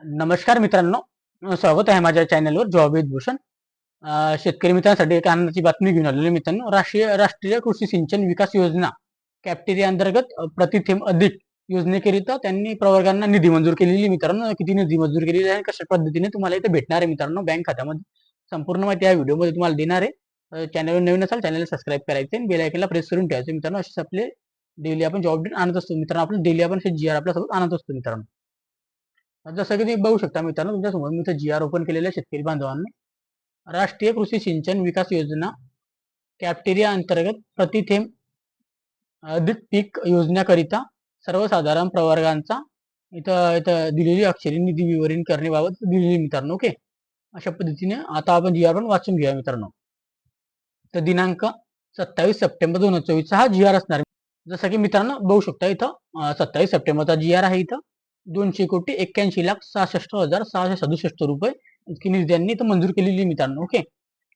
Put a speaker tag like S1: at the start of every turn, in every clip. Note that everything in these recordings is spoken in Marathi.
S1: नमस्कार मित्रांनो, स्वागत आहे माझ्या चॅनलवर जॉब विथ भूषण. शेतकरी मित्रांसाठी एक आनंदाची बातमी घेऊन आलेली मित्रांनो. राष्ट्रीय कृषी सिंचन विकास योजना कॅप्टेरिया अंतर्गत प्रतिथेंब अधिक योजनेकरिता त्यांनी प्रवर्गांना निधी मंजूर केलेली मित्रांनो. किती निधी मंजूर केलेली आहे, कशा पद्धतीने तुम्हाला इथे भेटणार आहे मित्रांनो बँक खात्यामध्ये, संपूर्ण माहिती या व्हिडिओमध्ये तुम्हाला देणार आहे. चॅनलवर नवीन असाल चॅनलला सबस्क्राईब करायचे आणि बेल आयकॉनला प्रेस करून ठेवायचे मित्रांनो. असेच आपले डेली आपण जॉब आणत असतो मित्रांनो. आपण डेली आपण जी आर आपल्यासोबत आणत असतो मित्रांनो. जसं की तुम्ही बघू शकता मित्रांनो, तुमच्यासमोर मी इथे जी आर ओपन केलेल्या शेतकरी बांधवांनी. राष्ट्रीय कृषी सिंचन विकास योजना कॅप्टेरिया अंतर्गत प्रतिथेंब अधिक पीक योजनेकरिता सर्वसाधारण प्रवर्गांचा इथं इथं दिलेली अक्षरी निधी विवरण करण्याबाबत दिलेली मित्रांनो. ओके, अशा पद्धतीने आता आपण जी आर पण वाचून घेऊया मित्रांनो. तर दिनांक 27 सप्टेंबर 2024 हा जी आर असणार. जसं की मित्रांनो बघू शकता इथं 27 सप्टेंबरचा जी आर आहे. इथं 200,81,66,667 रुपये इतकी निधी त्यांनी इथं मंजूर केलेली मित्रांनो. ओके,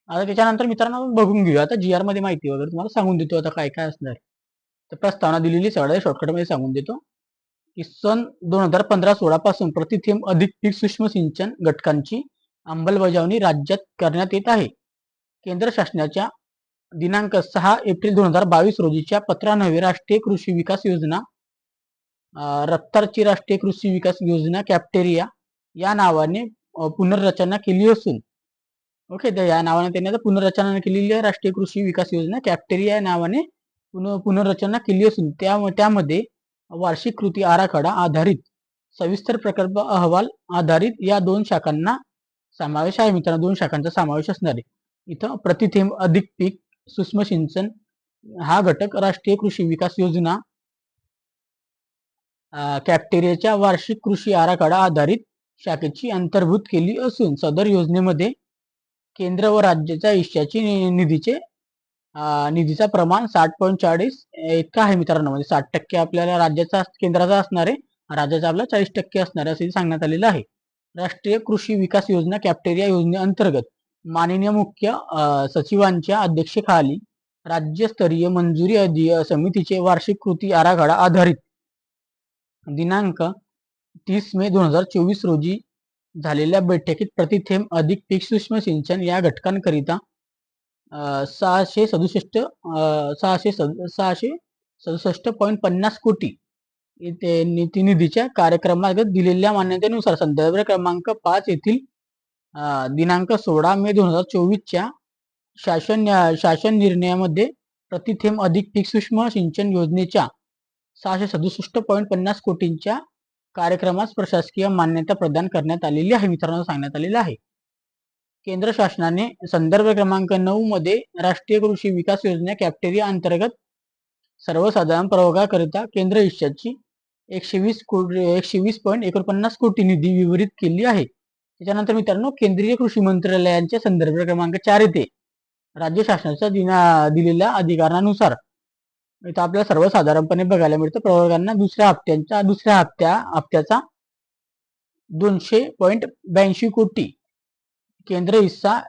S1: आता त्याच्यानंतर मित्रांनो आपण बघून घेऊया. आता जी आर मध्ये माहिती वगैरे तुम्हाला सांगून देतो आता काय काय असणार. तर प्रस्तावना दिलेली सगळ्या शॉर्टकटमध्ये सांगून देतो की सन 2015-16 पासून प्रतिथेंब अधिक पीक सूक्ष्म सिंचन घटकांची अंमलबजावणी राज्यात करण्यात येत आहे. केंद्र शासनाच्या दिनांक 6 एप्रिल 2022 रोजीच्या पत्रान्वये राष्ट्रीय कृषी विकास योजना रफ्तारची राष्ट्रीय कृषी विकास योजना कॅप्टेरिया या नावाने पुनर्रचना केली असून, ओके, तर या नावाने त्यांनी आता पुनर्रचना केलेली आहे. राष्ट्रीय कृषी विकास योजना कॅप्टेरिया या नावाने पुनर्रचना केली असून त्यामध्ये वार्षिक कृती आराखडा आधारित सविस्तर प्रकल्प अहवाल आधारित या दोन शाखांना समावेश आहे मित्रांनो. दोन शाखांचा समावेश असणार आहे. इथं प्रतिथेंब अधिक पीक सूक्ष्म सिंचन हा घटक राष्ट्रीय कृषी विकास योजना कॅप्टेरियाच्या वार्षिक कृषी आराखडा आधारित शाखेची अंतर्भूत केली असून सदर योजनेमध्ये केंद्र व राज्याच्या हिश्श्याची निधीचा प्रमाण 60.40 इतका आहे मित्रांनो. म्हणजे 60% आपल्याला राज्याचा केंद्राचा असणार आहे, राज्याचा आपला 40% असणार आहे असे सांगण्यात आलेलं आहे. राष्ट्रीय कृषी विकास योजना कॅप्टेरिया योजनेअंतर्गत माननीय मुख्य सचिवांच्या अध्यक्षतेखाली राज्यस्तरीय मंजुरी समितीचे वार्षिक कृती आराखडा आधारित दिनांक 30 मे 2024 रोजी झालेल्या बैठकीत प्रतिथेंब अधिक पीक सूक्ष्म सिंचन या घटकांकरिता 667.50 कोटी निधीच्या कार्यक्रमात दिलेल्या मान्यतेनुसार संदर्भ क्रमांक 5 येथील दिनांक 16 मे 2024च्या शासन निर्णयामध्ये प्रतिथेंब अधिक पीक सूक्ष्म सिंचन योजनेच्या 667.50 कोटींच्या कार्यक्रमास प्रशासकीय मान्यता प्रदान करण्यात आलेली आहे मित्रांनो, सांगण्यात आलेलं आहे. केंद्र शासनाने संदर्भ क्रमांक 9 मध्ये राष्ट्रीय कृषी विकास योजना कॅप्टेरिया अंतर्गत सर्वसाधारण प्रवर्गाकरिता केंद्र हिश्श्याची 120.49 कोटी निधी वितरित केली आहे. त्याच्यानंतर मित्रांनो केंद्रीय कृषी मंत्रालयाच्या संदर्भ क्रमांक 4 येथे राज्य शासनाच्या दिलेल्या अधिकारानुसार इथं आपल्याला सर्वसाधारणपणे बघायला मिळतं प्रवर्गांना दुसऱ्या हप्त्याचा 200.82 कोटी केंद्र हिस्सा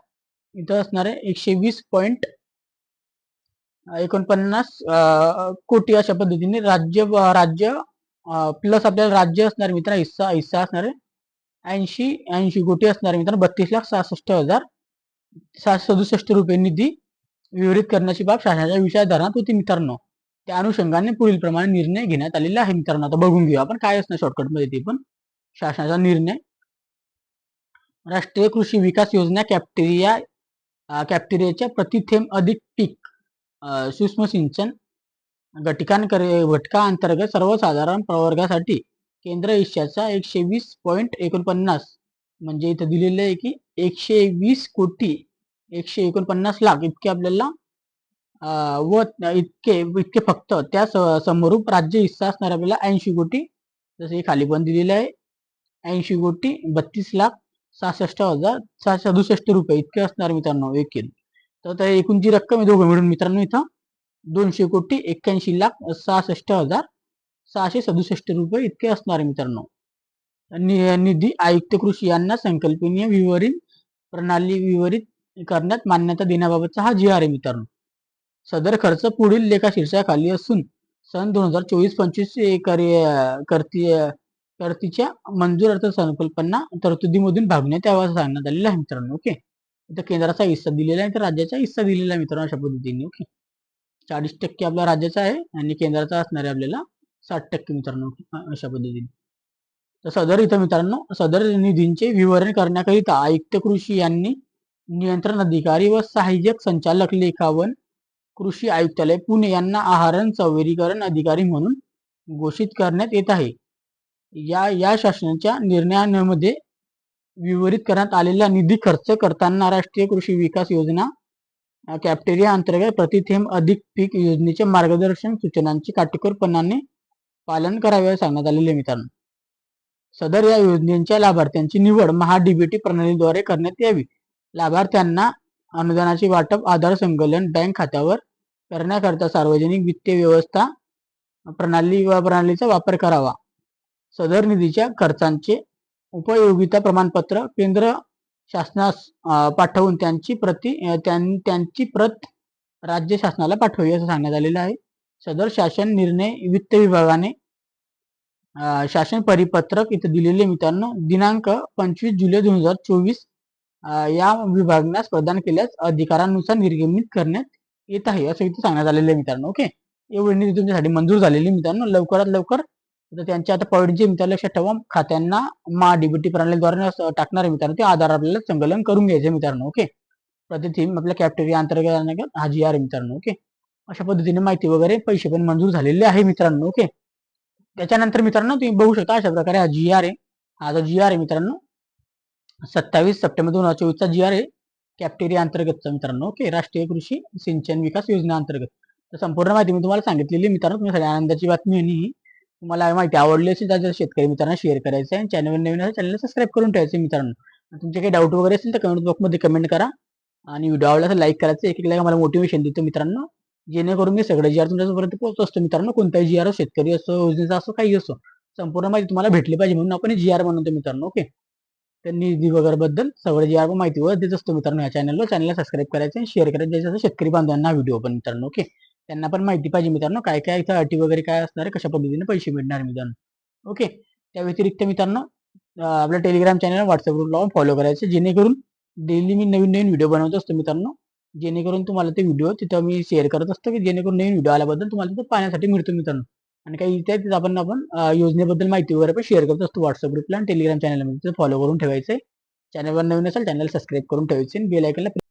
S1: इथं असणारे 120.49 कोटी अशा पद्धतीने राज्य प्लस आपल्याला राज्य असणार मित्र हिस्सा असणार आहे 80 कोटी असणार मित्रांनो. 32,66,767 रुपये निधी वितरित करण्याची बाब शासनाच्या विचारधारणात होती मित्रांनो. त्या अनुषंगाने पुढील प्रमाणे निर्णय घेण्यात आलेला आहे मित्रांनो. आता बघून घेऊ आपण काय असणार शॉर्टकटमध्ये ते पण. शासनाचा निर्णय राष्ट्रीय कृषी विकास योजना कॅप्टेरियाच्या प्रतिथेंब अधिक पीक सूक्ष्म सिंचन घटकांतर्गत सर्वसाधारण प्रवर्गासाठी केंद्र हिश्श्याचा 120.49 म्हणजे इथं दिलेलं आहे की 120 कोटी 149 लाख इतके आपल्याला व इतके फक्त त्या समरूप राज्य हिस्सा असणार आपल्याला 80 कोटी, जसे खाली पण दिलेलं आहे 80 कोटी 32,66,767 रुपये इतके असणार मित्रांनो एक. तर एकूण जी रक्कम आहे दोघं मिळून मित्रांनो इथं 200,81,66,667 रुपये इतके असणार मित्रांनो. निधी आयुक्त कृषी यांना संकल्पनीय प्रणाली विवरित करण्यात मान्यता देण्याबाबतचा हा जी आर आहे मित्रांनो. सदर खर्च पुढील लेखा शीर्षकाखाली असून सन 2024-25 तरतीच्या मंजूर अर्थसंकल्पांना तरतुदीमधून भागण्यात यावं असं सांगण्यात आलेलं आहे मित्रांनो. ओके. इथं केंद्राचा हिस्सा दिलेला आहे तर राज्याचा हिस्सा दिलेला आहे मित्रांनो अशा पद्धतीने. ओके. 40% आपला राज्याचा आहे आणि केंद्राचा असणार आहे आपल्याला 60% मित्रांनो. अशा पद्धतीने. तर सदर इथं मित्रांनो सदर निधींचे विवरण करण्याकरिता आयुक्त कृषी यांनी नियंत्रण अधिकारी व सहाय्यक संचालक लेखावन कृषी आयुक्तालय पुणे यांना आहारण संवेदीकरण अधिकारी म्हणून घोषित करण्यात येत आहे. या शासनाच्या निर्णयामध्ये विवरित करण्यात आलेला निधी खर्च करताना राष्ट्रीय कृषी विकास योजना कॅप्टेरिया अंतर्गत प्रतिथेंब अधिक पीक योजनेच्या मार्गदर्शन सूचनांचे काटेकोरपणाने पालन करावे सांगण्यात आलेले मित्रांनो. सदर या योजनेच्या लाभार्थ्यांची निवड महाडीबीटी प्रणालीद्वारे करण्यात यावी. लाभार्थ्यांना अनुदानाचे वाटप आधार संकलन बँक खात्यावर करण्याकरता सार्वजनिक वित्तीय व्यवस्था प्रणालीचा वापर करावा. सदर निधीच्या खर्चांचे उपयोगिता प्रमाणपत्र केंद्र शासनास पाठवून त्यांची प्रत राज्य शासनाला पाठवावी असं सांगण्यात आलेलं आहे. सदर शासन निर्णय वित्त विभागाने शासन परिपत्रक इथे दिलेले मित्रांनो दिनांक 25 जुलै 2024 या विभागास प्रदान केल्यास अधिकारानुसार निर्गमित करण्यात येत आहे असं इथे सांगण्यात आलेलं आहे मित्रांनो. ओके. एवढी निधी तुमच्यासाठी मंजूर झालेली मित्रांनो. लवकरात लवकर त्यांच्या आता पॉईंटचे मित्रांनो लक्षात ठेवा खात्यांना डीबीटी प्रणालीद्वारे टाकणार आहे मित्रांनो. ते आधार आपल्याला संकलन करून घ्यायचे मित्रांनो. ओके. प्रतिथेंब आपल्या कॅप्टेरिया अंतर्गत हा जी आर आहे मित्रांनो. ओके. अशा पद्धतीने माहिती वगैरे पैसे पण मंजूर झालेले आहे मित्रांनो. ओके. त्याच्यानंतर मित्रांनो तुम्ही बघू शकता अशा प्रकारे हा जी आर आहे. हा जो जी आर आहे मित्रांनो 27 सप्टेंबर 2024 चा जी आर आहे कॅप्टेरिया अंतर्गतचा मित्रांनो. ओके. राष्ट्रीय कृषी सिंचन विकास योजना अंतर्गत. तर संपूर्ण माहिती मी तुम्हाला सांगितलेली मित्रांनो. तुम्ही सगळ्या आनंदाची बातमी आणि तुम्हाला माहिती आवडली असेल तर शेतकरी मित्रांना शेअर करायचं आहे. चॅनलवर नवीन असेल चॅनलला सबस्क्राईब करून ठेवायचं मित्रांनो. तुमचे काही डाऊट वगैरे असेल तर कमेंट बॉक्समध्ये कमेंट करा आणि व्हिडिओ आवडला तर लाईक करायचं. एक लाईक मला मोटिवेशन देतो मित्रांनो. जेणेकरून मी सगळे जी आर तुमच्यापर्यंत पोहोचत असतो मित्रांनो. कोणताही जी आर शेतकरी असो योजनेचा असो काही असो संपूर्ण माहिती तुम्हाला भेटली पाहिजे म्हणून आपण जी आर बनवतो मित्रांनो. ओके. तर निधी वगैरे बद्दल सगळं जी आर माहिती वगैरे देत असतो मित्रांनो या चॅनलला सबस्क्राईब करायचं आणि शेअर करायचं ज्याच्यासाठी शेतकरी बांधवांना व्हिडिओ पण मित्रांनो. ओके. त्यांना पण माहिती पाहिजे मित्रांनो काय काय इथं अटी वगैरे काय असणार कशा पद्धतीने पैसे मिळणार मित्रांनो. ओके. त्या व्यतिरिक्त मित्रांनो आपल्या टेलिग्राम चॅनल व्हॉट्सअप ग्रुप लावून फॉलो करायचं जेणेकरून डेली मी नवीन नवीन व्हिडिओ बनवत असतो मित्रांनो. जेणेकरून तुम्हाला ते व्हिडिओ तिथं मी शेअर करत असतो की जेणेकरून नवीन व्हिडिओ आल्याबद्दल तुम्हाला तिथं पाहण्यासाठी मिळतो मित्रांनो. आणि काही इथे आपण योजनेबद्दल माहिती वगैरे पण शेअर करत असतो व्हॉट्सअप ग्रुपला आणि टेलिग्राम चॅनलमध्ये फॉलो करून ठेवायचं. चॅनलवर नवीन असेल चॅनल सबस्क्राईब करून ठेवायचे बेल आयकॉनला